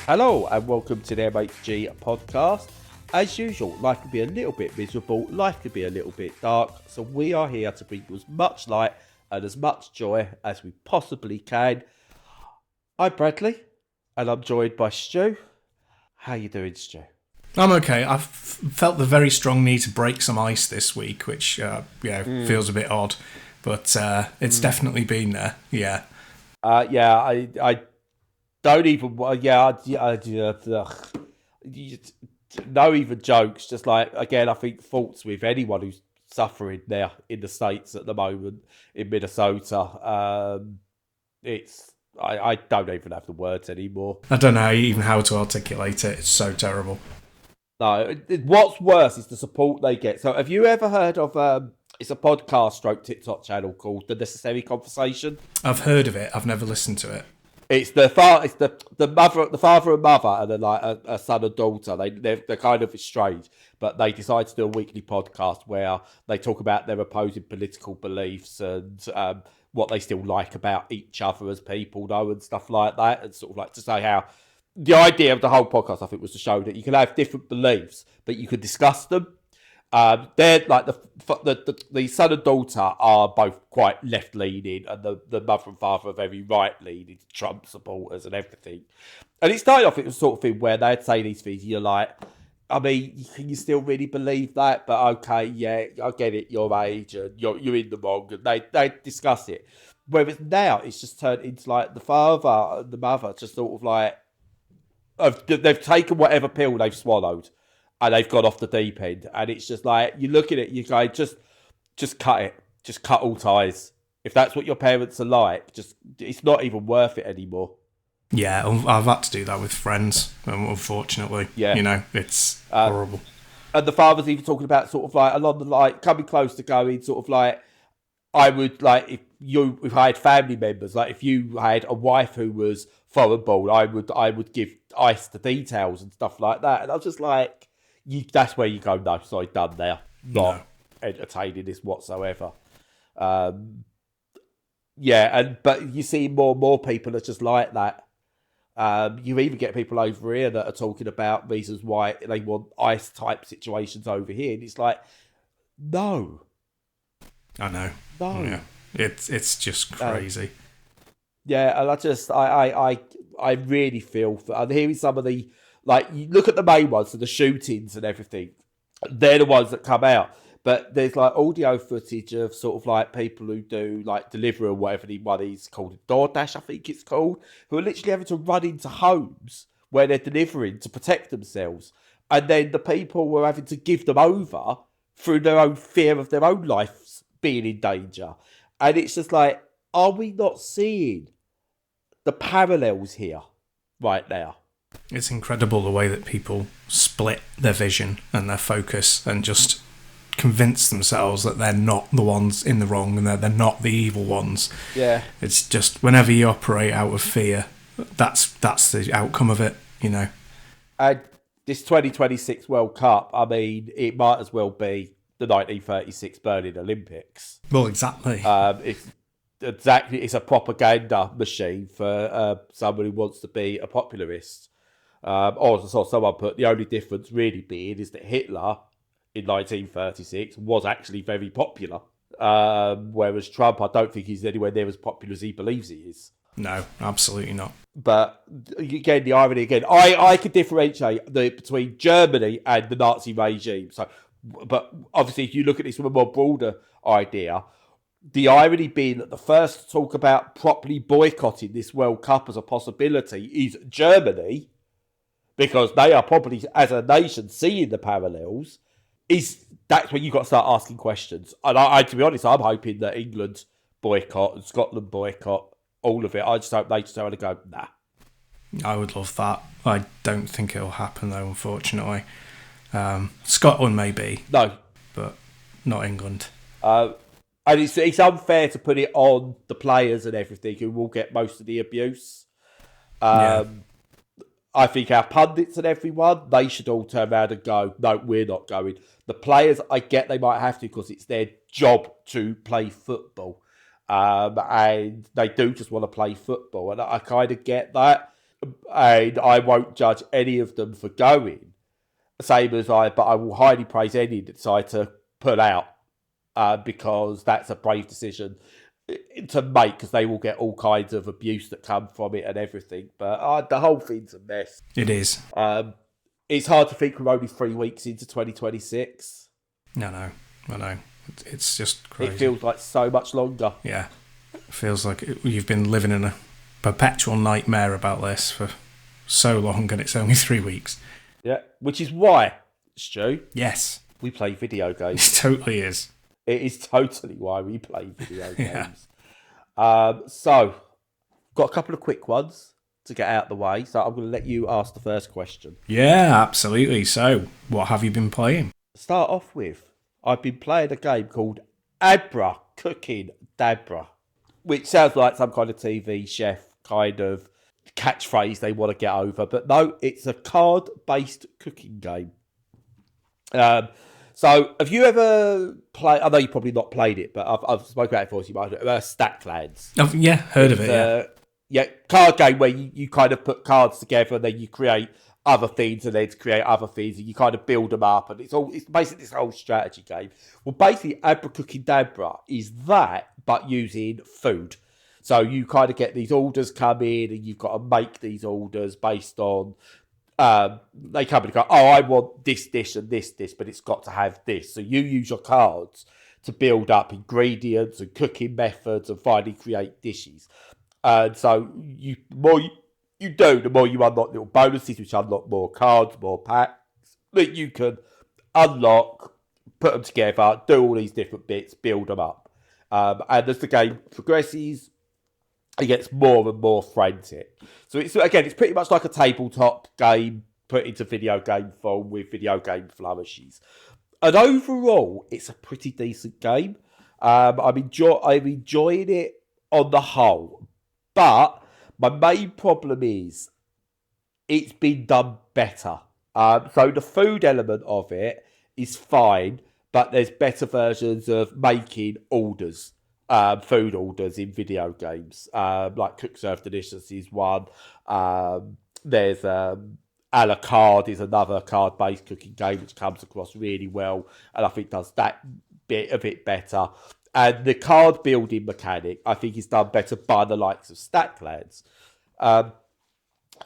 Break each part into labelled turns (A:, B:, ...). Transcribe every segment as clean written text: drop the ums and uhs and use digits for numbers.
A: Hello and welcome to the MHG podcast. As usual, life can be a little bit miserable, life can be a little bit dark, so we are here to bring you as much light and as much joy as we possibly can. I'm Bradley and I'm joined by Stu. How you doing, Stu?
B: I'm okay. I've felt the very strong need to break some ice this week, which feels a bit odd, but it's definitely been there. Yeah.
A: I don't even. No even jokes. Just like, again, I think faults with anyone who's suffering there in the States at the moment in Minnesota. I don't even have the words anymore.
B: I don't know even how to articulate it. It's so terrible.
A: No, what's worse is the support they get. So have you ever heard of, it's a podcast stroke TikTok channel called The Necessary Conversation?
B: I've heard of it. I've never listened to it.
A: It's the father and mother, and then like a son and daughter. They're kind of estranged, but they decide to do a weekly podcast where they talk about their opposing political beliefs and what they still like about each other as people, though, and stuff like that, and sort of like to say how the idea of the whole podcast, I think, was to show that you can have different beliefs, but you can discuss them. They're like the son and daughter are both quite left leaning, and the mother and father are very right leaning, Trump supporters and everything. And it started off, it was the sort of thing where they'd say these things, you're like, I mean, can you still really believe that? But okay, yeah, I get it, your age, and you're in the wrong, and they discuss it. Whereas now it's just turned into like the father and the mother just sort of like they've taken whatever pill they've swallowed. And they've gone off the deep end. And it's just like, you look at it, you go, just cut it. Just cut all ties. If that's what your parents are like, it's not even worth it anymore.
B: Yeah, I've had to do that with friends, unfortunately.
A: Yeah.
B: You know, it's horrible.
A: And the father's even talking about sort of like, along the like, coming close to going, sort of like, I would like, if I had family members, like if you had a wife who was foreign born, I would give ICE the details and stuff like that. And I was just like, that's where you go, no, sorry, done there. Not entertaining this whatsoever. But you see more and more people are just like that. You even get people over here that are talking about reasons why they want ICE type situations over here. And it's like, no.
B: I know.
A: No.
B: Yeah. It's just crazy.
A: And I really feel for, I'm hearing some of the, like, you look at the main ones, so the shootings and everything, they're the ones that come out. But there's, like, audio footage of sort of, like, people who do, like, delivery or whatever the one is called, DoorDash, I think it's called, who are literally having to run into homes where they're delivering to protect themselves. And then the people were having to give them over through their own fear of their own lives being in danger. And it's just like, are we not seeing the parallels here right now?
B: It's incredible the way that people split their vision and their focus and just convince themselves that they're not the ones in the wrong and that they're not the evil ones.
A: Yeah.
B: It's just whenever you operate out of fear, that's the outcome of it, you know.
A: And this 2026 World Cup, I mean, it might as well be the 1936 Berlin Olympics.
B: Well, exactly.
A: It's a propaganda machine for someone who wants to be a popularist. Or as I saw someone put, the only difference really being is that Hitler in 1936 was actually very popular. Whereas Trump, I don't think he's anywhere near as popular as he believes he is.
B: No, absolutely not.
A: But again, the irony again, I could differentiate between Germany and the Nazi regime. So, but obviously, if you look at this from a more broader idea, the irony being that the first to talk about properly boycotting this World Cup as a possibility is Germany, because they are probably, as a nation, seeing the parallels. That's when you've got to start asking questions. And I to be honest, I'm hoping that England boycott and Scotland boycott all of it. I just hope they just want to go, nah.
B: I would love that. I don't think it'll happen, though, unfortunately. Scotland maybe.
A: No.
B: But not England.
A: And it's unfair to put it on the players and everything who will get most of the abuse. I think our pundits and everyone, they should all turn around and go, no, we're not going. The players, I get they might have to because it's their job to play football. And they do just want to play football. And I kind of get that. and I won't judge any of them for going. Same as but I will highly praise any that decide to pull out, because that's a brave decision to make, because they will get all kinds of abuse that come from it and everything. But the whole thing's a mess.
B: It is.
A: It's hard to think we're only 3 weeks into 2026.
B: I know. It's just crazy.
A: It feels like so much longer.
B: Yeah. It feels like you've been living in a perpetual nightmare about this for so long, and it's only 3 weeks.
A: Yeah, which is why, Stu.
B: Yes.
A: We play video games.
B: It totally is.
A: It is totally why we play video games. So, got a couple of quick ones to get out of the way. So I'm going to let you ask the first question.
B: Yeah, absolutely. So, what have you been playing?
A: Start off with, I've been playing a game called Abra-Cooking-Dabra, which sounds like some kind of TV chef kind of catchphrase they want to get over. But no, it's a card-based cooking game. So, have you ever played? I know you've probably not played it, but I've spoken about it before. So you might have Stacklands.
B: Oh, yeah, heard of it.
A: Yeah, card game where you kind of put cards together and then you create other things and then to create other things and you kind of build them up, and it's basically this whole strategy game. Well, basically, Abra-Cooking-Dabra is that, but using food. So you kind of get these orders come in and you've got to make these orders based on. They come and go, I want this dish and this dish, but it's got to have this. So you use your cards to build up ingredients and cooking methods and finally create dishes. And so the more you do, the more you unlock little bonuses, which unlock more cards, more packs that you can unlock, put them together, do all these different bits, build them up. And as the game progresses, it gets more and more frantic. So it's pretty much like a tabletop game put into video game form with video game flourishes. And overall, it's a pretty decent game. I'm enjoying it on the whole. But my main problem is it's been done better. So the food element of it is fine, but there's better versions of making orders. Food orders in video games, like Cook Serve Delicious is one. There's a la carte is another card-based cooking game which comes across really well, and I think does that bit of it better. And the card building mechanic, I think, is done better by the likes of Stacklands.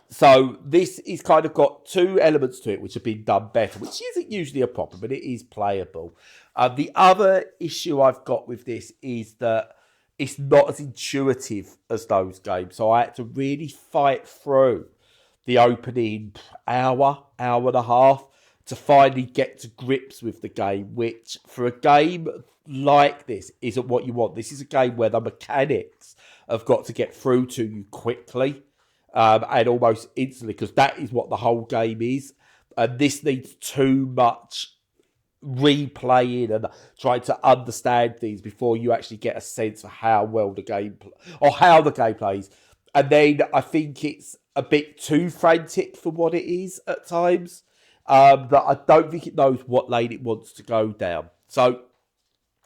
A: So this is kind of got two elements to it which have been done better, which isn't usually a problem, but it is playable. The other issue I've got with this is that it's not as intuitive as those games. So I had to really fight through the opening hour and a half to finally get to grips with the game, which for a game like this isn't what you want. This is a game where the mechanics have got to get through to you quickly. And almost instantly, because that is what the whole game is. And this needs too much replaying and trying to understand things before you actually get a sense of how well the game or how the game plays. And then I think it's a bit too frantic for what it is at times. That I don't think it knows what lane it wants to go down. So,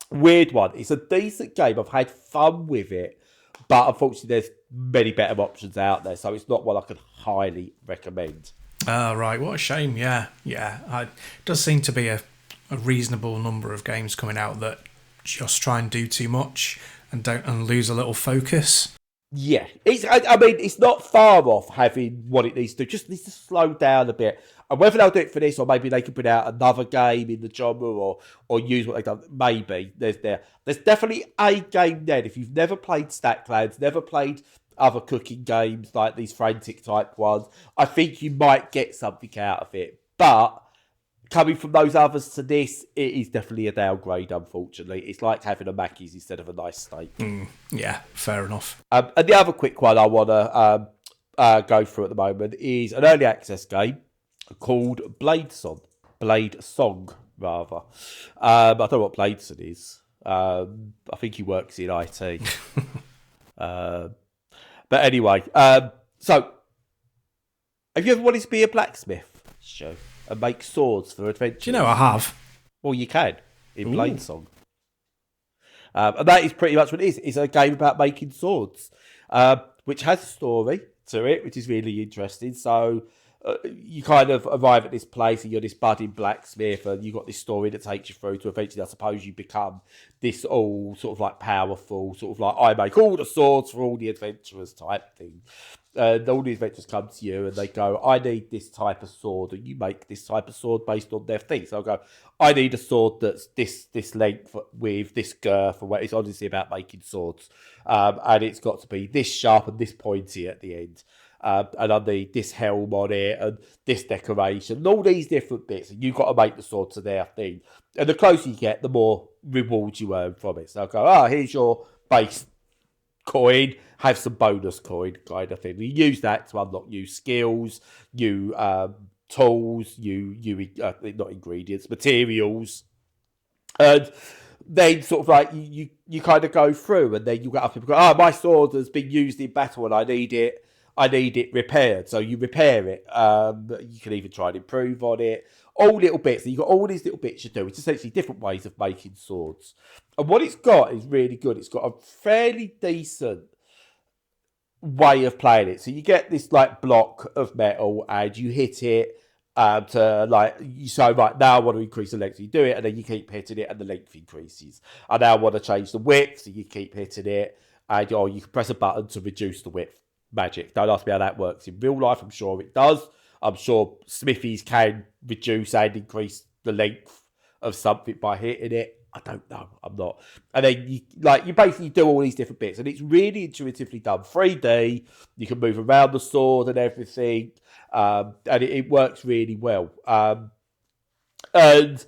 A: weird one. It's a decent game. I've had fun with it. But unfortunately, there's many better options out there, so it's not one I could highly recommend.
B: Right, what a shame. Yeah. It does seem to be a reasonable number of games coming out that just try and do too much and lose a little focus.
A: Yeah, it's not far off having what it needs to do. Just needs to slow down a bit. And whether they'll do it for this, or maybe they could put out another game in the genre, or use what they've done. Maybe there's definitely a game there. If you've never played Stacklands, never played other cooking games like these frantic type ones, I think you might get something out of it. But coming from those others to this, it is definitely a downgrade, unfortunately. It's like having a Mackey's instead of a nice steak.
B: Yeah, fair enough.
A: And the other quick one I want to go through at the moment is an early access game called Bladesong, rather. I don't know what Bladesong is. I think he works in IT. But anyway, so have you ever wanted to be a blacksmith, Joe, and make swords for adventure?
B: Do you know I have?
A: Well, you can in Bladesong. And that is pretty much what it is. It's a game about making swords, which has a story, to it, which is really interesting. So you kind of arrive at this place and you're this budding blacksmith and you've got this story that takes you through to eventually, I suppose, you become this all sort of like powerful, sort of like I make all the swords for all the adventurers type thing. And all the adventurers come to you and they go, I need this type of sword, and you make this type of sword based on their thing. So I go, I need a sword that's this length with this girth, or it's obviously about making swords. And it's got to be this sharp and this pointy at the end. And I need this helm on it and this decoration, and all these different bits. And you've got to make the sword to their thing. And the closer you get, the more rewards you earn from it. So I go, here's your base coin, have some bonus coin kind of thing. You use that to unlock new skills, new tools, new not ingredients, materials. And then sort of like you kind of go through, and then you get up and go, my sword has been used in battle and I need it repaired. So you repair it. You can even try and improve on it. All little bits. And you've got all these little bits you do. It's essentially different ways of making swords. And what it's got is really good. It's got a fairly decent way of playing it. So you get this like block of metal and you hit it to like, you say, right, now I want to increase the length. So you do it and then you keep hitting it and the length increases. I now want to change the width. So you keep hitting it and you can press a button to reduce the width. Magic. Don't ask me how that works in real life. I'm sure it does. I'm sure smithies can reduce and increase the length of something by hitting it. I don't know. I'm not. And then you basically do all these different bits, and it's really intuitively done. 3D. You can move around the sword and everything, and it works really well. And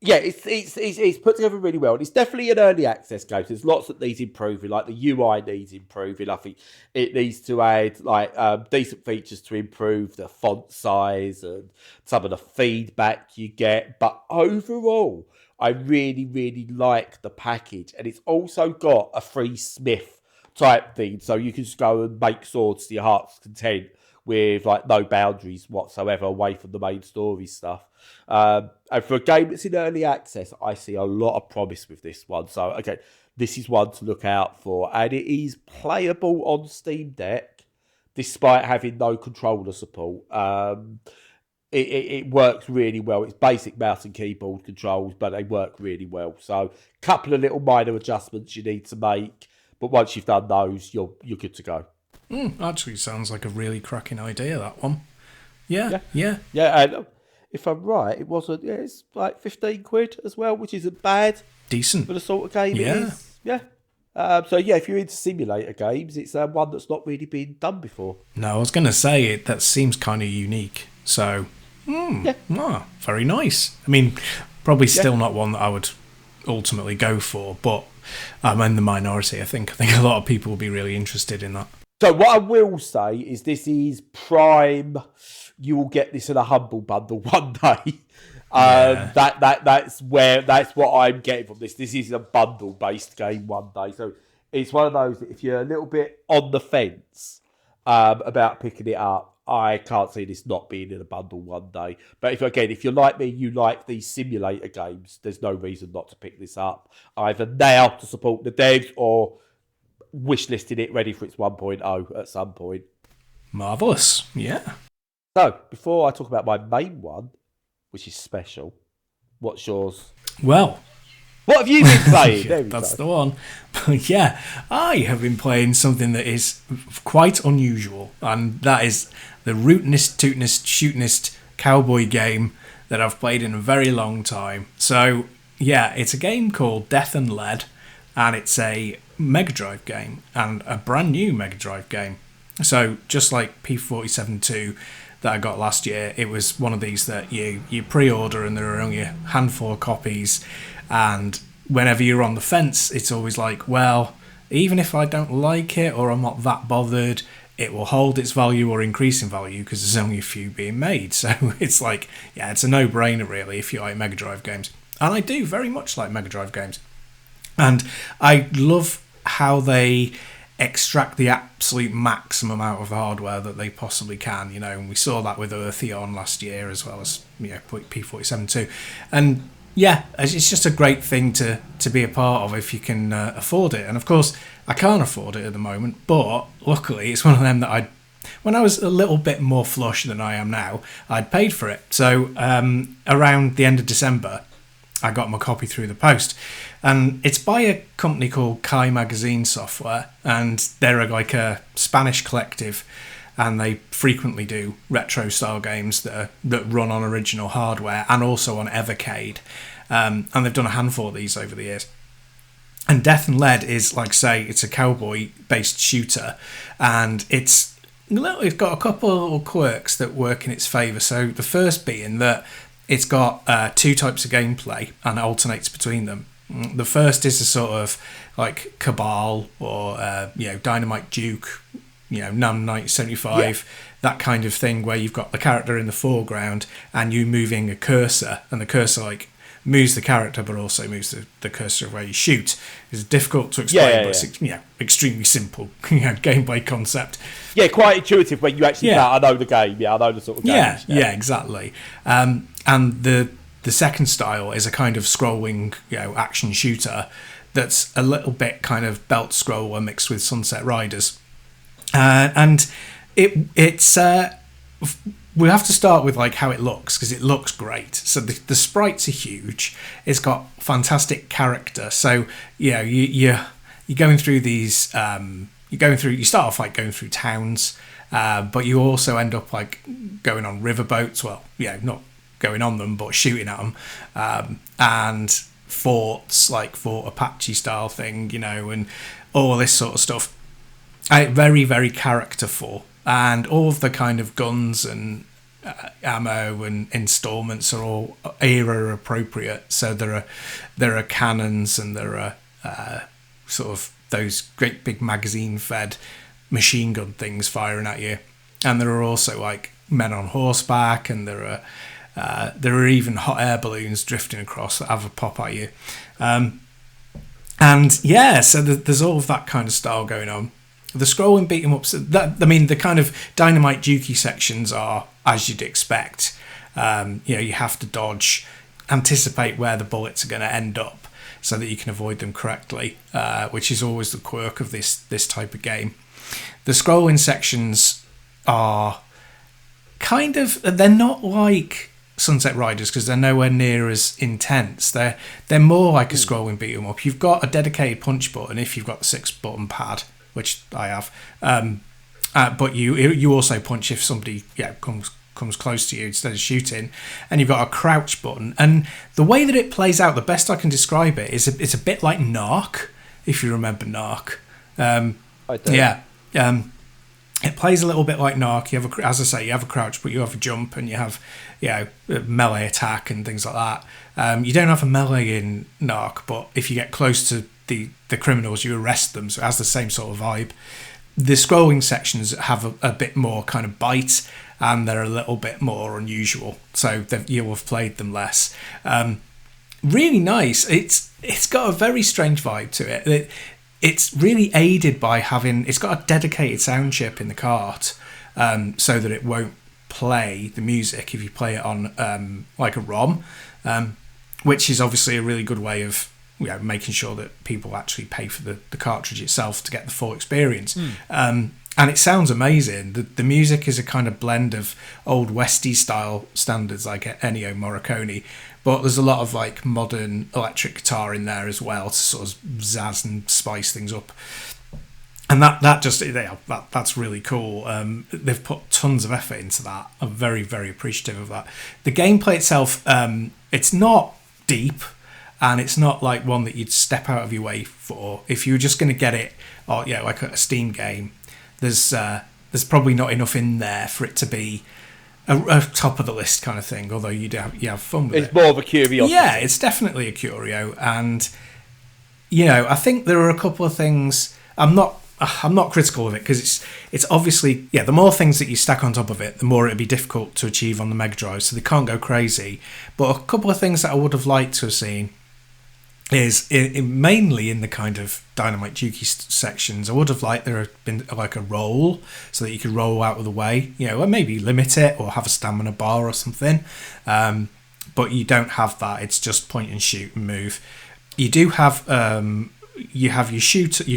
A: yeah, it's put together really well. And it's definitely an early access game. So there's lots that needs improving. Like the UI needs improving. I think it needs to add like decent features to improve the font size and some of the feedback you get. But overall, I really, really like the package. And it's also got a free smith type thing. So you can just go and make swords to your heart's content with like no boundaries whatsoever away from the main story stuff. And for a game that's in early access, I see a lot of promise with this one. So, okay, this is one to look out for. And it is playable on Steam Deck, despite having no controller support. It works really well. It's basic mouse and keyboard controls, but they work really well. So, a couple of little minor adjustments you need to make. But once you've done those, you're good to go.
B: Actually sounds like a really cracking idea, that one. Yeah.
A: And if I'm right, it's like 15 quid as well, which isn't bad.
B: Decent.
A: For the sort of game it is. Yeah. So yeah, if you're into simulator games, it's one that's not really been done before.
B: No, I was going to say that seems kind of unique. So, very nice. I mean, probably still not one that I would ultimately go for, but I'm in the minority. I think a lot of people will be really interested in that.
A: So what I will say is this is prime. You will get this in a humble bundle one day. That's what I'm getting from this. This is a bundle based game one day. So it's one of those that if you're a little bit on the fence about picking it up, I can't see this not being in a bundle one day. But if you're like me, you like these simulator games, there's no reason not to pick this up. Either now to support the devs or wishlisted it ready for its 1.0 at some point.
B: Marvellous, yeah.
A: So, before I talk about my main one, which is special, what's yours?
B: Well,
A: what have you been playing?
B: That's the one. Yeah, I have been playing something that is quite unusual, and that is the rootinest, tootinest, shootinest cowboy game that I've played in a very long time. So, yeah, it's a game called Death and Lead, and it's a Mega Drive game, and a brand new Mega Drive game. So just like P47-2 that I got last year, it was one of these that you pre-order and there are only a handful of copies, and whenever you're on the fence, it's always like, well, even if I don't like it or I'm not that bothered, it will hold its value or increase in value because there's only a few being made. So it's like, yeah, it's a no-brainer really if you like Mega Drive games. And I do very much like Mega Drive games. And I love how they extract the absolute maximum out of hardware that they possibly can, and we saw that with Eartheon last year as well as P47-2. And yeah, it's just a great thing to be a part of if you can afford it. And of course, I can't afford it at the moment, but luckily it's one of them that I when I was a little bit more flush than I am now, I'd paid for it. So around the end of December, I got my copy through the post. And it's by a company called Kai Magazine Software, and they're like a Spanish collective, and they frequently do retro-style games that run on original hardware and also on Evercade. And they've done a handful of these over the years. And Death and Lead is, like I say, it's a cowboy-based shooter, and it's got a couple of little quirks that work in its favour. So the first being that it's got two types of gameplay and it alternates between them. The first is a sort of like Cabal or Dynamite Duke, NAM 1975, that kind of thing, where you've got the character in the foreground and you moving a cursor, and the cursor like moves the character but also moves the cursor of where you shoot. It's difficult to explain, but it's extremely simple gameplay concept.
A: Yeah, quite intuitive when you actually I know the game. Yeah, I know the sort of game.
B: Yeah, exactly. And the second style is a kind of scrolling action shooter that's a little bit kind of belt scroller mixed with Sunset Riders. And it's we have to start with like how it looks, because it looks great. So the sprites are huge. It's got fantastic character. So you're going through these. You start off like going through towns, but you also end up like going on riverboats. Well, not going on them, but shooting at them, and forts, like Fort Apache style thing, and all this sort of stuff. Very, very characterful. And all of the kind of guns and ammo and installments are all era appropriate. So there are cannons, and there are sort of those great big magazine fed machine gun things firing at you. And there are also like men on horseback, and there are even hot air balloons drifting across that have a pop at you. So there's all of that kind of style going on. The scrolling beat 'em ups, the kind of Dynamite Dukey sections are as you'd expect. You have to dodge, anticipate where the bullets are going to end up so that you can avoid them correctly, which is always the quirk of this type of game. The scrolling sections are they're not like Sunset Riders, because they're nowhere near as intense. They're more like a scrolling beat 'em up. You've got a dedicated punch button if you've got the 6-button pad, which I have, but you also punch if somebody comes close to you instead of shooting, and you've got a crouch button. And the way that it plays out, the best I can describe it is it's a bit like Narc, if you remember Narc.
A: I do.
B: It plays a little bit like Narc. You have a crouch, but you have a jump, and you have melee attack and things like that. You don't have a melee in Narc, but if you get close to the criminals, you arrest them, so it has the same sort of vibe. The scrolling sections have a bit more kind of bite, and they're a little bit more unusual, so you'll have played them less. Really nice. It's got a very strange vibe to it. It's really aided by it's got a dedicated sound chip in the cart, so that it won't play the music if you play it on like a ROM, which is obviously a really good way of making sure that people actually pay for the cartridge itself to get the full experience. And it sounds amazing. The music is a kind of blend of old Westy style standards like Ennio Morricone, but there's a lot of like modern electric guitar in there as well to sort of zazz and spice things up. And that's really cool. They've put tons of effort into that. I'm very, very appreciative of that. The gameplay itself, it's not deep, and it's not like one that you'd step out of your way for. If you were just going to get it, like a Steam game, there's probably not enough in there for it to be a top of the list kind of thing. Although you have fun with it.
A: It's more of a curiosity.
B: Yeah, it's definitely a curio, and I think there are a couple of things. I'm not critical of it, because it's obviously the more things that you stack on top of it, the more it'd be difficult to achieve on the Mega Drive. So they can't go crazy. But a couple of things that I would have liked to have seen is mainly in the kind of Dynamite Dukey sections. I would have liked there had been like a roll, so that you could roll out of the way, or maybe limit it or have a stamina bar or something. But you don't have that. It's just point and shoot and move. You do have your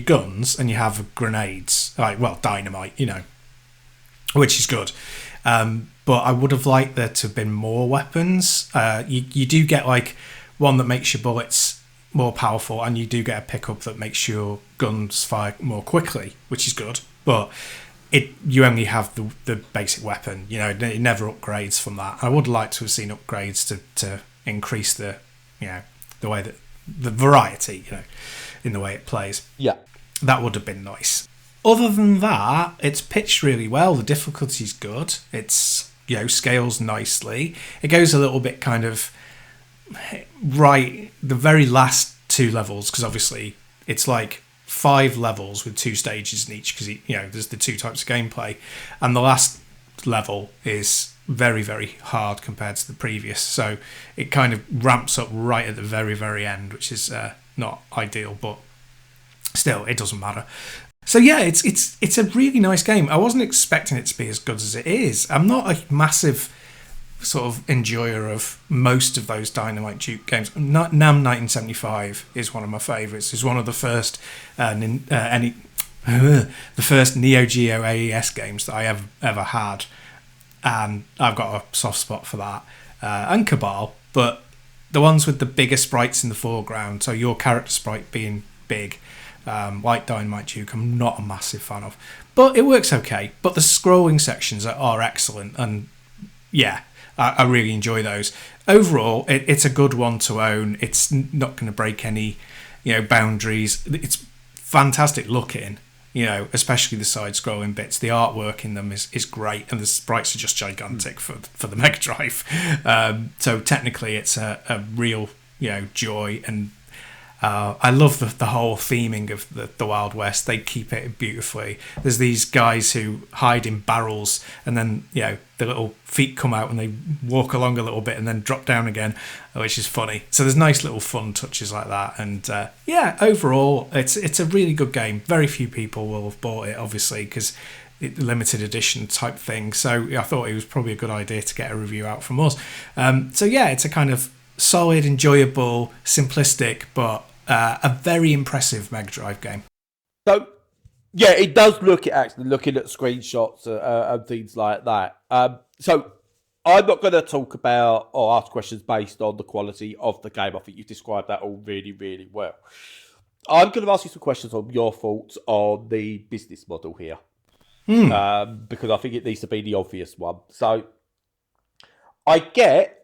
B: guns, and you have grenades, dynamite, which is good. But I would have liked there to have been more weapons. You do get like one that makes your bullets more powerful, and you do get a pickup that makes your guns fire more quickly, which is good. But you only have the basic weapon. You know, it never upgrades from that. I would like to have seen upgrades to increase the way that the variety, in the way it plays.
A: Yeah,
B: that would have been nice. Other than that, it's pitched really well. The difficulty's good. It's scales nicely. It goes a little bit kind of right the very last 2 levels, because obviously it's like 5 levels with 2 stages in each, because there's the 2 types of gameplay, and the last level is very, very hard compared to the previous, so it kind of ramps up right at the very, very end, which is not ideal, but still, it doesn't matter. So yeah, it's a really nice game. I wasn't expecting it to be as good as it is. I'm not a massive sort of enjoyer of most of those Dynamite Duke games. NAM 1975 is one of my favourites. It's one of the first the first Neo Geo AES games that I ever had, and I've got a soft spot for that. And Cabal, but the ones with the bigger sprites in the foreground, so your character sprite being big, like Dynamite Duke, I'm not a massive fan of, but it works okay. But the scrolling sections are excellent, and yeah, I really enjoy those. Overall, it's a good one to own. It's not going to break any boundaries. It's fantastic looking, especially the side scrolling bits. The artwork in them is great, and the sprites are just gigantic for the Mega Drive. So technically it's a real joy, and I love the whole theming of the Wild West. They keep it beautifully. There's these guys who hide in barrels, and then the little feet come out and they walk along a little bit and then drop down again, which is funny. So there's nice little fun touches like that. And overall, it's a really good game. Very few people will have bought it, obviously, because limited edition type thing. So I thought it was probably a good idea to get a review out from us. So yeah, it's a kind of solid, enjoyable, simplistic, but a very impressive Mega Drive game.
A: So, yeah, it does look at actually looking at screenshots and things like that. So, I'm not going to talk about or ask questions based on the quality of the game. I think you've described that all really, really well. I'm going to ask you some questions on your thoughts on the business model here, because I think it needs to be the obvious one. So, I get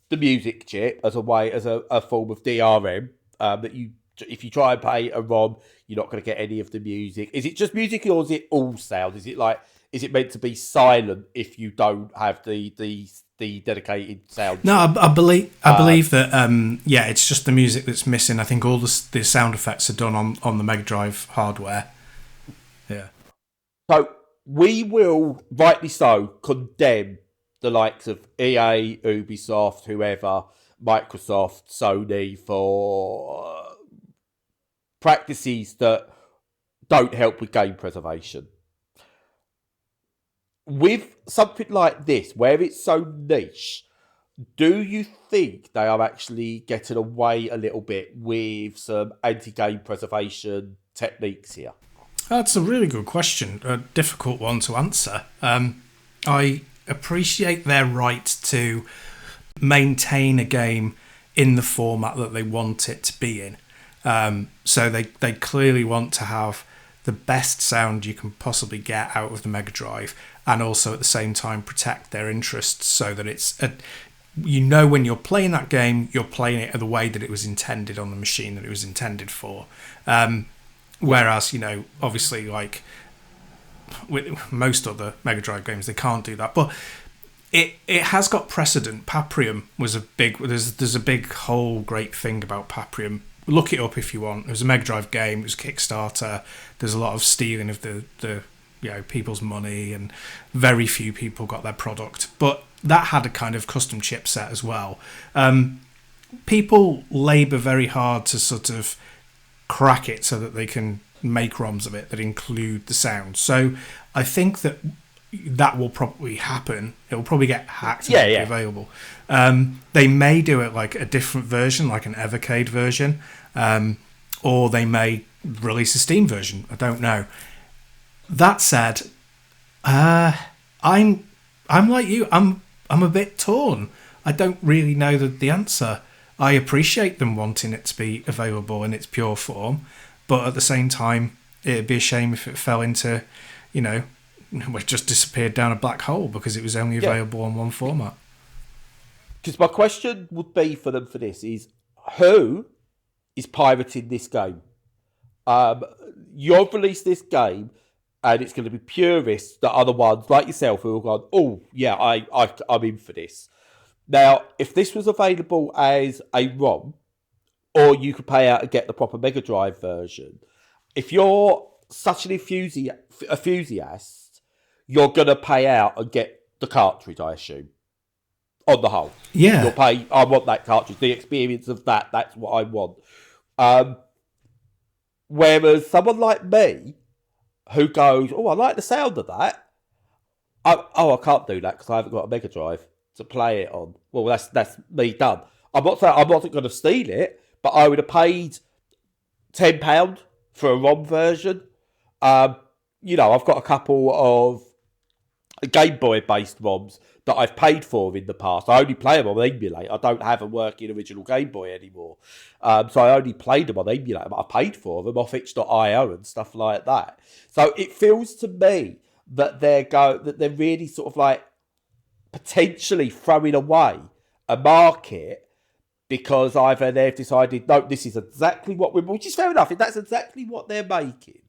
A: the music chip as a form of DRM. That if you try and play a ROM, you're not going to get any of the music. Is it just music, or is it all sound? Is it meant to be silent if you don't have the dedicated sound?
B: No, I believe that it's just the music that's missing. I think all the sound effects are done on the Mega Drive hardware. Yeah.
A: So we will, rightly so, condemn the likes of EA, Ubisoft, whoever, Microsoft, Sony, for practices that don't help with game preservation. With something like this, where it's so niche, do you think they are actually getting away a little bit with some anti-game preservation techniques here?
B: That's a really good question, a difficult one to answer. I appreciate their right to maintain a game in the format that they want it to be in. So they clearly want to have the best sound you can possibly get out of the Mega Drive, and also at the same time protect their interests, so that it's when you're playing that game, you're playing it the way that it was intended on the machine that it was intended for. Whereas obviously, like with most other Mega Drive games, they can't do that, but it has got precedent. Paprium was there's a big whole great thing about Paprium. Look it up if you want. It was a Mega Drive game. It was a Kickstarter. There's a lot of stealing of the people's money, and very few people got their product. But that had a kind of custom chipset as well. People labour very hard to sort of crack it so that they can make ROMs of it that include the sound. So I think that will probably happen. It will probably get hacked and be available. They may do it like a different version, like an Evercade version, or they may release a Steam version. I don't know. That said, I'm like you. I'm a bit torn. I don't really know the answer. I appreciate them wanting it to be available in its pure form, but at the same time, it'd be a shame if it fell into, it just disappeared down a black hole because it was only available on one format.
A: Because my question would be for them for this is, who is pirating this game? You've released this game, and it's going to be purists that are the ones like yourself who are going, oh yeah, I'm in for this. Now, if this was available as a ROM, or you could pay out and get the proper Mega Drive version, if you're such an enthusiast, you're going to pay out and get the cartridge, I assume. On the whole.
B: Yeah.
A: You'll pay, I want that cartridge. The experience of that's what I want. Whereas someone like me, who goes, oh, I like the sound of that. I can't do that because I haven't got a Mega Drive to play it on. Well, that's me done. I'm not going to steal it, but I would have paid £10 for a ROM version. I've got a couple of Game Boy based ROMs that I've paid for in the past. I only play them on emulator. I don't have a working original Game Boy anymore. So I only played them on emulator, but I paid for them off itch.io and stuff like that. So it feels to me that they're really sort of like potentially throwing away a market because either they've decided, no, this is exactly what which is fair enough. If that's exactly what they're making,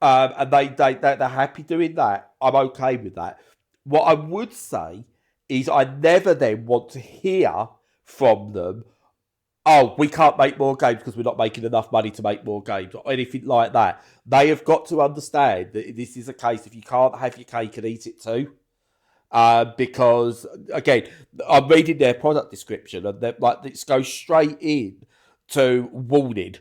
A: and they're happy doing that, I'm okay with that. What I would say is I never then want to hear from them, oh, we can't make more games because we're not making enough money to make more games or anything like that. They have got to understand that this is a case if you can't have your cake and eat it too. Because, again, I'm reading their product description and it goes straight in to warning.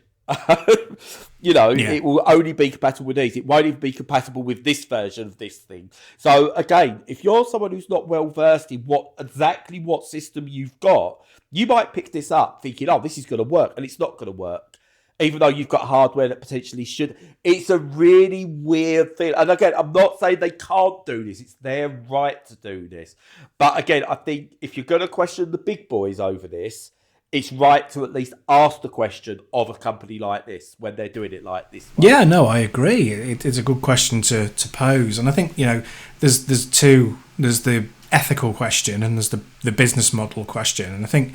A: It will only be compatible with these. It won't even be compatible with this version of this thing. So again, if you're someone who's not well versed in exactly what system you've got, you might pick this up thinking, oh, this is going to work, and it's not going to work. Even though you've got hardware that potentially should. It's a really weird thing. And again, I'm not saying they can't do this. It's their right to do this. But again, I think if you're going to question the big boys over this, it's right to at least ask the question of a company like this when they're doing it like this.
B: Yeah, no, I agree. It's a good question to pose. And I think, there's the ethical question and there's the business model question. And I think,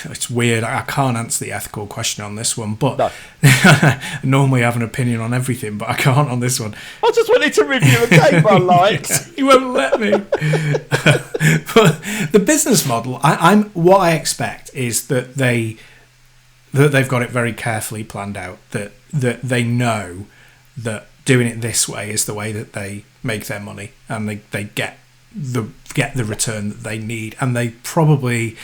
B: it's weird. I can't answer the ethical question on this one, but no. I normally have an opinion on everything, but I can't on this one.
A: I just wanted to review a game I liked.
B: You won't let me. But the business model, what I expect is that they've got it very carefully planned out, that they know that doing it this way is the way that they make their money and they get the return that they need. And they probably,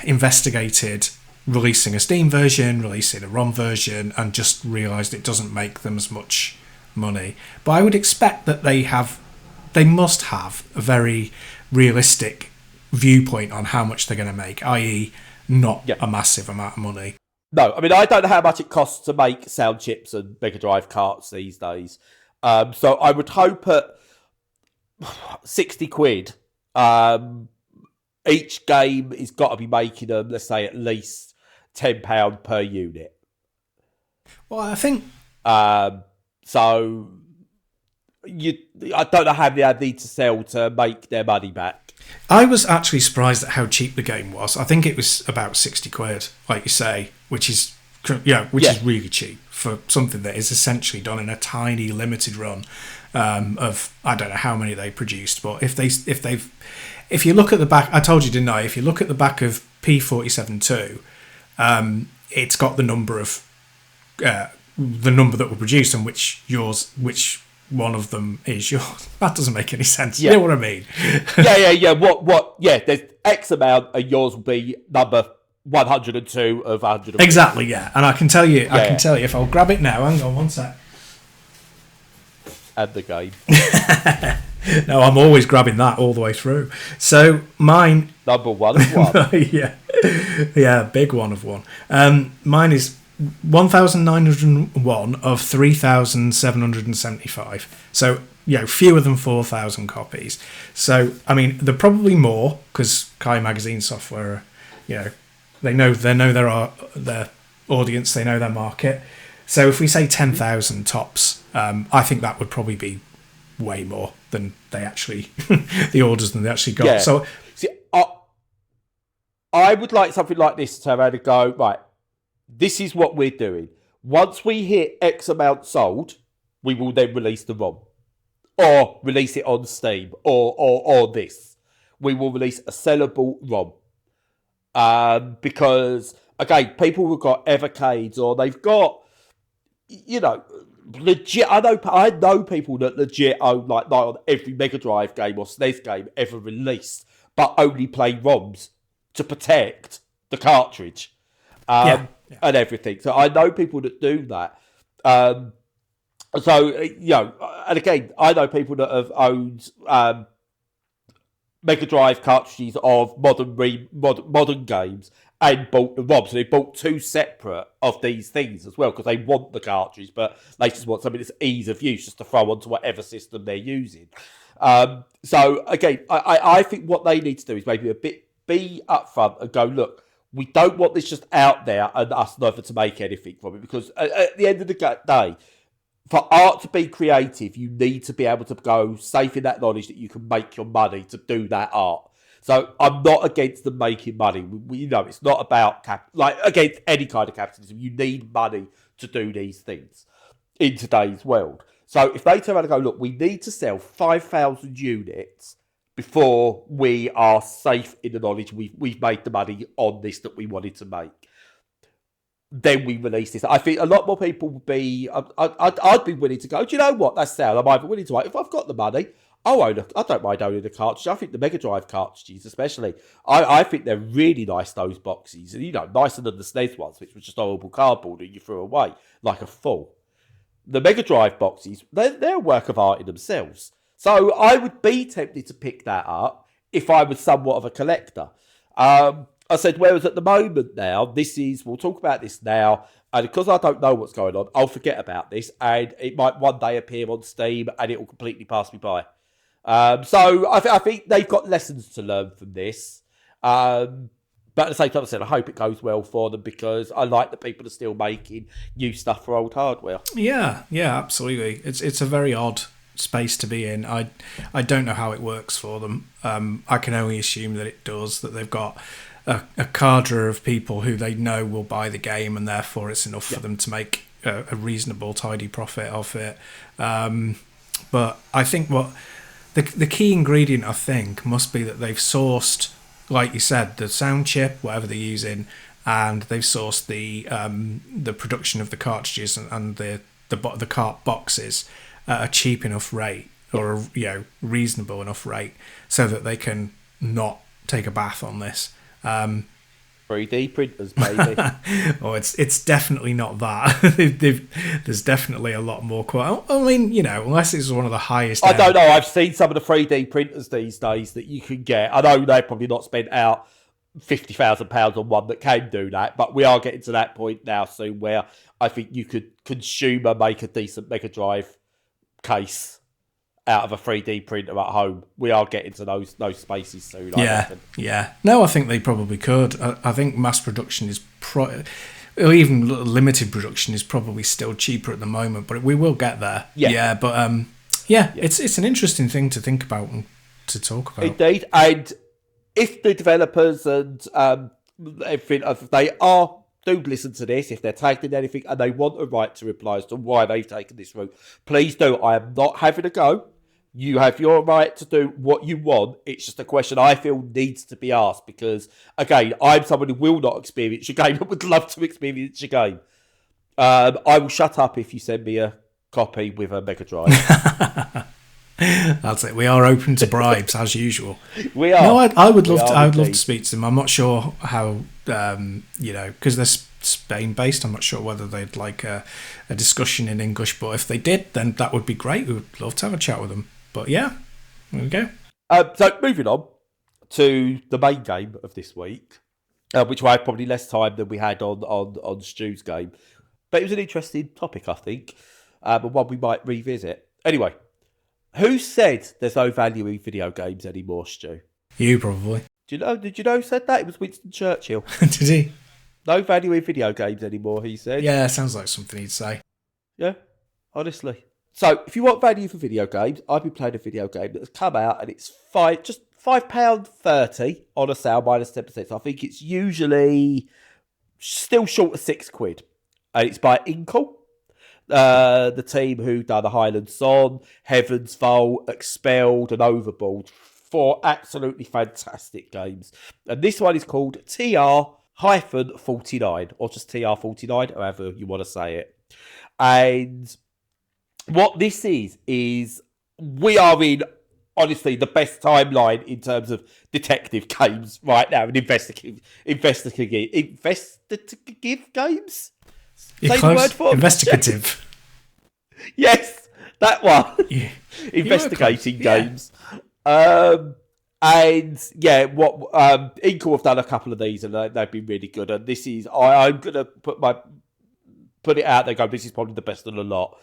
B: investigated releasing a Steam version, releasing a ROM version, and just realised it doesn't make them as much money. But I would expect that they must have a very realistic viewpoint on how much they're going to make, i.e. not a massive amount of money.
A: No, I mean, I don't know how much it costs to make sound chips and Mega Drive carts these days. So I would hope at 60 quid, each game has got to be making them, let's say, at least £10 per unit.
B: Well, I think...
A: So I don't know how many I need to sell to make their money back.
B: I was actually surprised at how cheap the game was. I think it was about 60 quid, like you say, which is really cheap for something that is essentially done in a tiny limited run of, I don't know how many they produced, but if you look at the back, I told you, didn't I? If you look at the back of P47-2, it's got the number that were produced and which one of them is yours. That doesn't make any sense. Yeah. You know what I mean?
A: Yeah. What? Yeah, there's X amount, and yours will be number 102 of 100.
B: Exactly, yeah. And I can tell you, if I'll grab it now, hang on one sec.
A: And the game.
B: No, I'm always grabbing that all the way through. So mine...
A: Number 1 of 1.
B: Yeah, big one of one. Mine is 1,901 of 3,775. So, fewer than 4,000 copies. So, I mean, they're probably more because Kai Magazine software, they know their audience, they know their market. So if we say 10,000 tops, I think that would probably be way more than they actually, the orders than they actually got.
A: Yeah.
B: So,
A: see, I would like something like this to turn around and go, right, this is what we're doing. Once we hit X amount sold, we will then release the ROM. Or release it on Steam. Or this. We will release a sellable ROM. Because, again, people who've got Evercades or they've got, legit. I know people that legit own like on every Mega Drive game or SNES game ever released, but only play ROMs to protect the cartridge. And everything. So I know people that do that. And again, I know people that have owned Mega Drive cartridges of modern games and bought the ROM. So they bought two separate of these things as well because they want the cartridge, but they just want something that's ease of use just to throw onto whatever system they're using. So again, I think what they need to do is maybe be upfront and go, look, we don't want this just out there and us never to make anything from it because at the end of the day, for art to be creative, you need to be able to go safe in that knowledge that you can make your money to do that art. So I'm not against them making money. It's not about against any kind of capitalism. You need money to do these things in today's world. So if they turn around and go, look, we need to sell 5,000 units before we are safe in the knowledge we've made the money on this that we wanted to make, then we release this. I think a lot more people would be. I'd be willing to go. Do you know what? That's sale. I'm either willing to. If I've got the money, I don't mind owning a cartridge. I think the Mega Drive cartridges, especially, I think they're really nice. Those boxes, and nicer than the SNES ones, which was just horrible cardboard that you threw away like a fool. The Mega Drive boxes, they're a work of art in themselves. So I would be tempted to pick that up if I was somewhat of a collector. I said, whereas at the moment now, we'll talk about this now, and because I don't know what's going on, I'll forget about this, and it might one day appear on Steam, and it will completely pass me by. So I think they've got lessons to learn from this. But at the same time, I said, I hope it goes well for them because I like that people are still making new stuff for old hardware.
B: Yeah, absolutely. It's a very odd space to be in. I don't know how it works for them. I can only assume that it does, that they've got a cadre of people who they know will buy the game and therefore it's enough for them to make a reasonable, tidy profit off it. But I think what the key ingredient, I think, must be that they've sourced, like you said, the sound chip, whatever they're using, and they've sourced the production of the cartridges and the cart boxes at a cheap enough rate or a reasonable enough rate so that they can not take a bath on this.
A: 3D printers, baby.
B: Oh, it's definitely not that. There's definitely a lot more. I mean, unless it's one of the highest.
A: I don't know. I've seen some of the 3D printers these days that you can get. I know they've probably not spent out £50,000 on one that can do that, but we are getting to that point now soon where I think you could make a decent Mega Drive case out of a 3D printer at home. We are getting to those spaces soon.
B: Yeah. No, I think they probably could. I think mass production is or even limited production is probably still cheaper at the moment, but we will get there. But it's an interesting thing to think about and to talk about.
A: Indeed, and if the developers and if they do listen to this, if they're tagged in anything and they want a right to reply as to why they've taken this route, please do. I am not having a go. You have your right to do what you want. It's just a question I feel needs to be asked because, again, I'm someone who will not experience your game but would love to experience your game. I will shut up if you send me a copy with a Mega Drive.
B: That's it. We are open to bribes as usual.
A: We are.
B: No, I would love to. I would love to speak to them. I'm not sure how. Because they're Spain based. I'm not sure whether they'd like a discussion in English. But if they did, then that would be great. We would love to have a chat with them. But yeah, there we go.
A: So moving on to the main game of this week. which will have probably less time than we had on Stu's game. But it was an interesting topic, I think, and one we might revisit. Anyway, who said there's no value in video games anymore, Stu?
B: You probably.
A: Did you know who said that? It was Winston Churchill.
B: Did he?
A: No value in video games anymore, he said.
B: Yeah, sounds like something he'd say.
A: Yeah, honestly. So, if you want value for video games, I've been playing a video game that has come out and it's just £5.30 on a sale minus 10%. So I think it's usually still short of £6. And it's by Inkle, the team who done the Highland Song, Heaven's Vault, Expelled, and Overboard. 4 absolutely fantastic games. And this one is called TR-49, or just TR-49, however you want to say it. And what this is we are in, honestly, the best timeline in terms of detective games right now, and investigative games.
B: You're
A: Say
B: close.
A: the word for
B: Investigative.
A: Yes, that one.
B: Yeah.
A: Investigating games. And yeah, what Inkle have done a couple of these, and they've been really good. And this is, I'm gonna put it out there. Go, this is probably the best of the lot.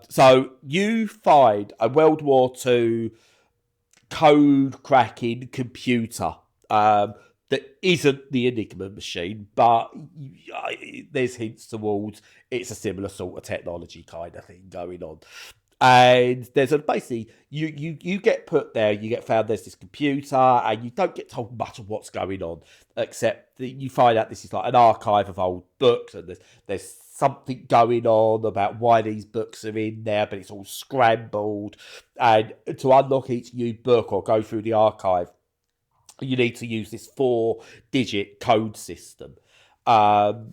A: So you find a World War II code cracking computer that isn't the Enigma machine, but there's hints towards it's a similar sort of technology kind of thing going on. And there's basically you get put there, you get found there's this computer, and you don't get told much of what's going on, except that you find out this is like an archive of old books, and there's something going on about why these books are in there, but it's all scrambled. And to unlock each new book or go through the archive, you need to use this 4-digit code system,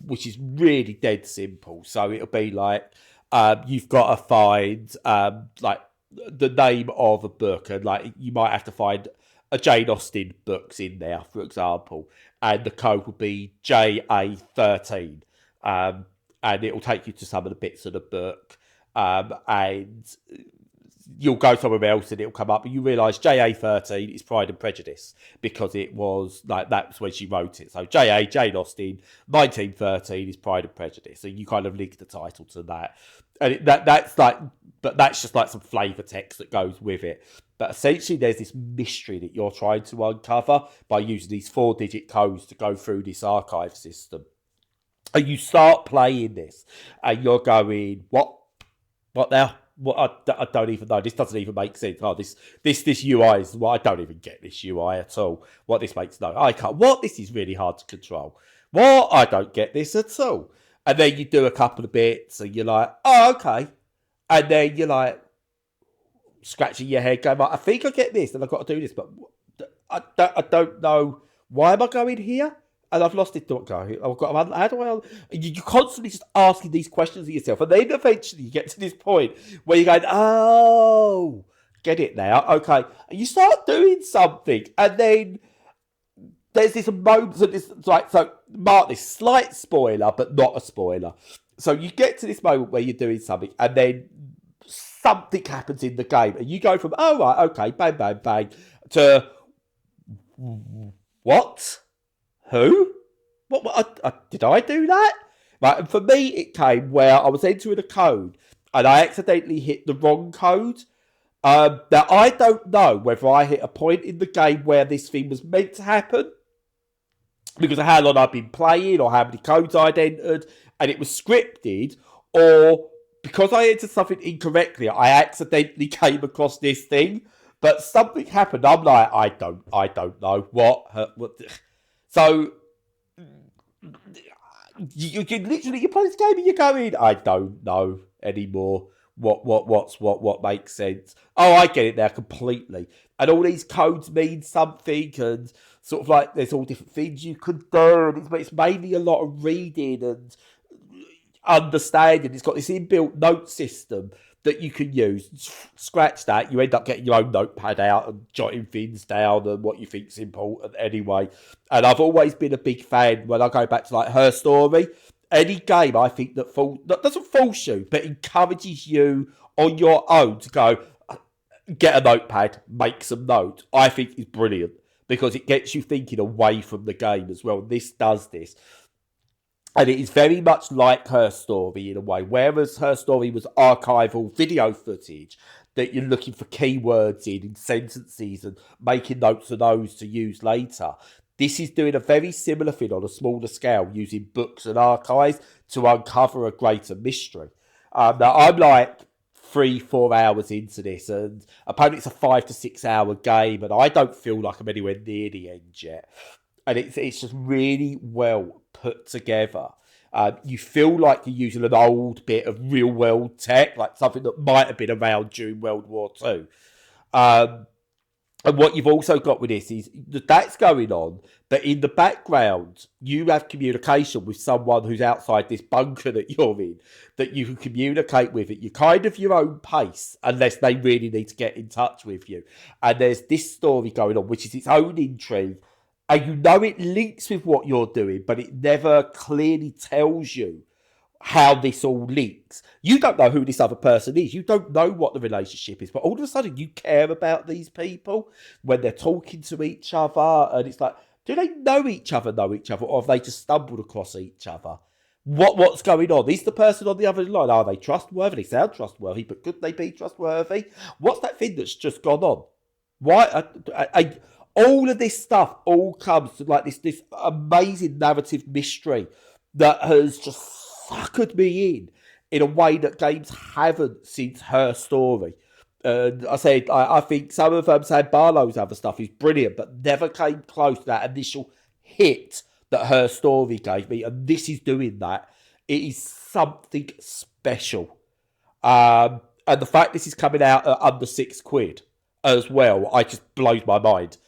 A: which is really dead simple. So it'll be like, you've got to find like the name of a book, and like you might have to find a Jane Austen books in there, for example, and the code will be JA13, and it will take you to some of the bits of the book, and you'll go somewhere else and it'll come up, and you realise JA13 is Pride and Prejudice, because it was like that's when she wrote it. So Jane Austen, 1913 is Pride and Prejudice, so you kind of link the title to that, and that's like, but that's just like some flavour text that goes with it. But essentially, there's this mystery that you're trying to uncover by using these 4-digit codes to go through this archive system. And you start playing this, and you're going, what now? What I don't even know. This doesn't even make sense. Oh, this UI is, well, I don't even get this UI at all. What this makes no, I can't. What, this is really hard to control. What, I don't get this at all. And then you do a couple of bits, and you're like, oh, okay. And then you're like scratching your head, going, I think I get this, and I've got to do this, but I don't know, why am I going here? And I've lost it. How do I? You're constantly just asking these questions of yourself, and then eventually you get to this point where you're going, "Oh, get it now, okay." And you start doing something, and then there's this moment. So this, like, so mark this slight spoiler, but not a spoiler. So you get to this moment where you're doing something, and then something happens in the game, and you go from, "Oh right, okay, bang, bang, bang," to what? Who? What did I do that? Right, and for me, it came where I was entering a code, and I accidentally hit the wrong code. Now, I don't know whether I hit a point in the game where this thing was meant to happen, because of how long I've been playing, or how many codes I'd entered, and it was scripted, or because I entered something incorrectly, I accidentally came across this thing. But something happened. I'm like, I don't know what. So you literally, you play this game and you're going, I don't know anymore what makes sense. Oh, I get it now completely. And all these codes mean something, and sort of like there's all different things you could do. And it's mainly a lot of reading and understanding. It's got this inbuilt note system that you can use. Scratch that, you end up getting your own notepad out and jotting things down and what you think's important anyway. And I've always been a big fan, when I go back to like Her Story, any game I think that doesn't force you, but encourages you on your own to go get a notepad, make some notes, I think is brilliant. because it gets you thinking away from the game as well. This does this. And it is very much like Her Story in a way, whereas Her Story was archival video footage that you're looking for keywords in sentences and making notes of those to use later. This is doing a very similar thing on a smaller scale, using books and archives to uncover a greater mystery. Now, I'm like 3-4 hours into this, and apparently it's a 5 to 6 hour game, and I don't feel like I'm anywhere near the end yet. And it's just really well put together. You feel like you're using an old bit of real world tech, like something that might have been around during World War II. And what you've also got with this is that's going on, but in the background, you have communication with someone who's outside this bunker that you're in, that you can communicate with at kind of your own pace, unless they really need to get in touch with you. And there's this story going on, which is its own intrigue. And you know it links with what you're doing, but it never clearly tells you how this all links. You don't know who this other person is. You don't know what the relationship is. But all of a sudden, you care about these people when they're talking to each other. And it's like, do they know each other, or have they just stumbled across each other? What's going on? Is the person on the other line, are they trustworthy? They sound trustworthy, but could they be trustworthy? What's that thing that's just gone on? Why? All of this stuff all comes to like this amazing narrative mystery that has just suckered me in a way that games haven't since Her Story. I think some of Sam Barlow's other stuff is brilliant, but never came close to that initial hit that Her Story gave me, and this is doing that. It is something special. And the fact this is coming out at under £6 as well, I just blows my mind.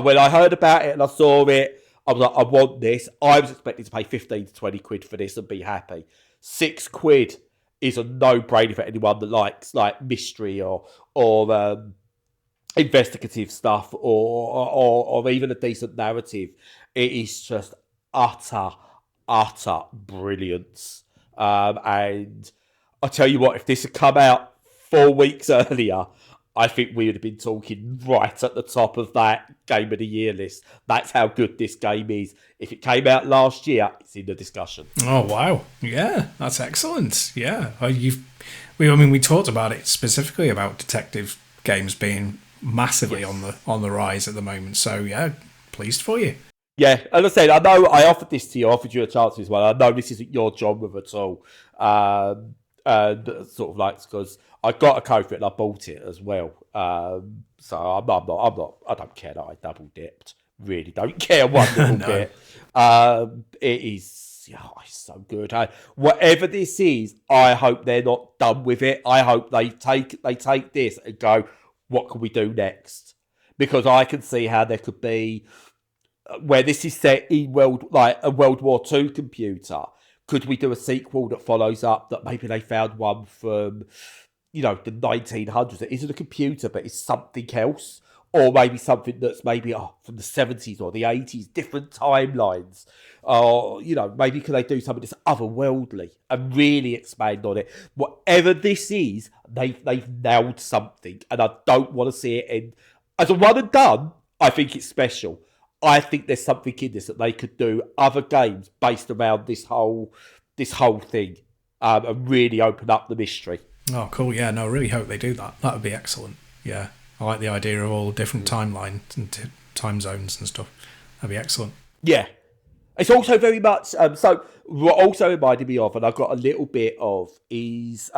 A: When I heard about it and I saw it, I was like, I want this. I was expecting to pay 15 to 20 quid for this and be happy. £6 is a no-brainer for anyone that likes like mystery or investigative stuff or even a decent narrative. It is just utter brilliance. And I tell you what, if this had come out 4 weeks earlier, I think we would have been talking right at the top of that Game of the Year list. That's how good this game is. If it came out last year, it's in the discussion.
B: Oh, wow. Yeah, that's excellent. Yeah. We talked about it specifically about detective games being massively on the rise at the moment. So, yeah, pleased for you.
A: Yeah, as I said, I know I offered this to you, I offered you a chance as well. I know this isn't your genre at all. Sort of like, because I got a code for it and I bought it as well. So I'm not. I don't care that I double dipped. Really, don't care one little
B: No.
A: bit. It is. It's so good. Whatever this is, I hope they're not done with it. I hope they take this and go, what can we do next? Because I can see how there could be where this is set in a World War II computer. Could we do a sequel that follows up that maybe they found one from, the 1900s that isn't a computer but is something else? Or maybe something that's maybe from the 70s or the 80s, different timelines. Or, maybe could they do something that's otherworldly and really expand on it? Whatever this is, they've nailed something. And I don't want to see it end. As a one and done, I think it's special. I think there's something in this that they could do other games based around this whole thing and really open up the mystery.
B: Oh, cool. Yeah, no, I really hope they do that. That would be excellent. Yeah, I like the idea of all different timelines and time zones and stuff. That'd be excellent.
A: Yeah. It's also very much... so what also reminded me of, and I've got a little bit of, is...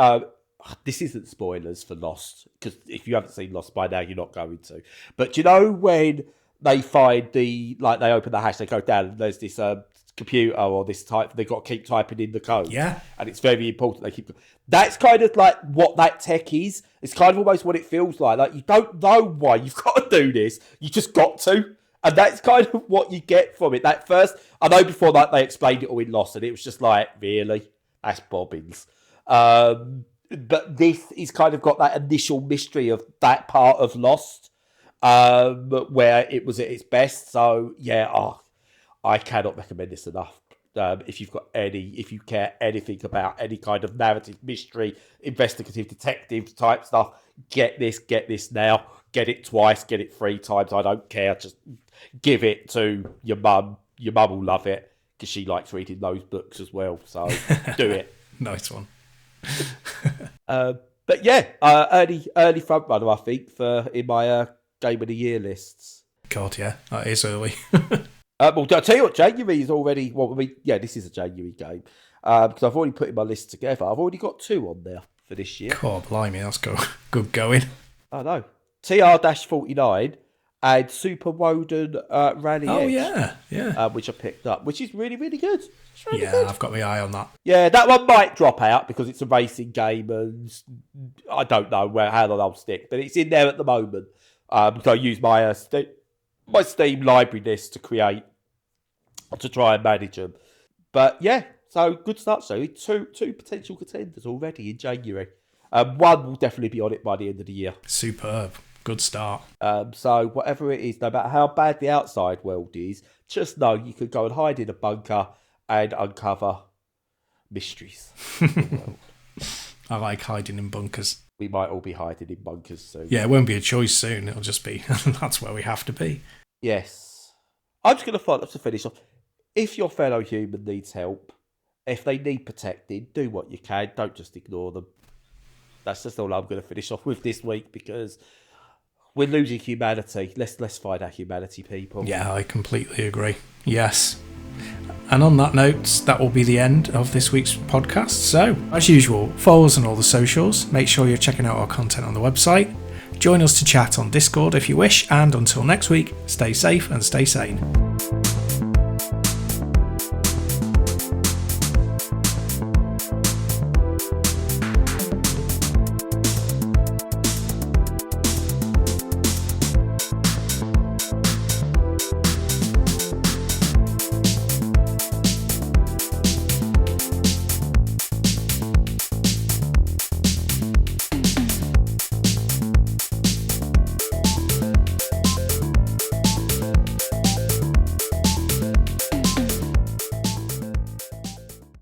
A: this isn't spoilers for Lost, because if you haven't seen Lost by now, you're not going to. But when they find they open the hatch, they go down, and there's this computer or this type, they've got to keep typing in the code. Yeah. And it's very important they keep... That's kind of like what that tech is. It's kind of almost what it feels like. Like, you don't know why you've got to do this. You just got to. And that's kind of what you get from it. That first... I know before that they explained it all in Lost, and it was just like, really? That's bobbins. But this is kind of got that initial mystery of that part of Lost, where it was at its best. So yeah, I cannot recommend this enough. If you care anything about any kind of narrative, mystery, investigative, detective type stuff, get this now. get it twice, get it 3 times. I don't care. Just give it to your mum. Your mum will love it because she likes reading those books as well. So do it.
B: Nice one.
A: But yeah, early front runner, I think, in my Game of the Year lists.
B: God, yeah, that is early.
A: Well, I'll tell you what, January is already... this is a January game. Because I've already put in my list together. I've already got 2 on there for this year.
B: God, blimey, that's good going.
A: I know. TR-49 and Super Woden Rally
B: Oh,
A: Edge.
B: yeah.
A: Which I picked up, which is really, really good. It's really
B: Yeah,
A: good.
B: I've got my eye on that.
A: Yeah, that one might drop out because it's a racing game and I don't know how long I'll stick, but it's in there at the moment. So I use my Steam library list to try and manage them. But yeah, so good start. So 2 potential contenders already in January. One will definitely be on it by the end of the year.
B: Superb. Good start.
A: So whatever it is, no matter how bad the outside world is, just know you can go and hide in a bunker and uncover mysteries.
B: I like hiding in bunkers.
A: We might all be hiding in bunkers soon.
B: Yeah, it won't be a choice soon. It'll just be, that's where we have to be.
A: Yes. I'm just going to finish off. If your fellow human needs help, if they need protecting, do what you can. Don't just ignore them. That's just all I'm going to finish off with this week because we're losing humanity. Let's find our humanity, people.
B: Yeah, I completely agree. Yes. And on that note, that will be the end of this week's podcast. So, as usual, follow us on all the socials. Make sure you're checking out our content on the website. Join us to chat on Discord if you wish. And until next week, stay safe and stay sane.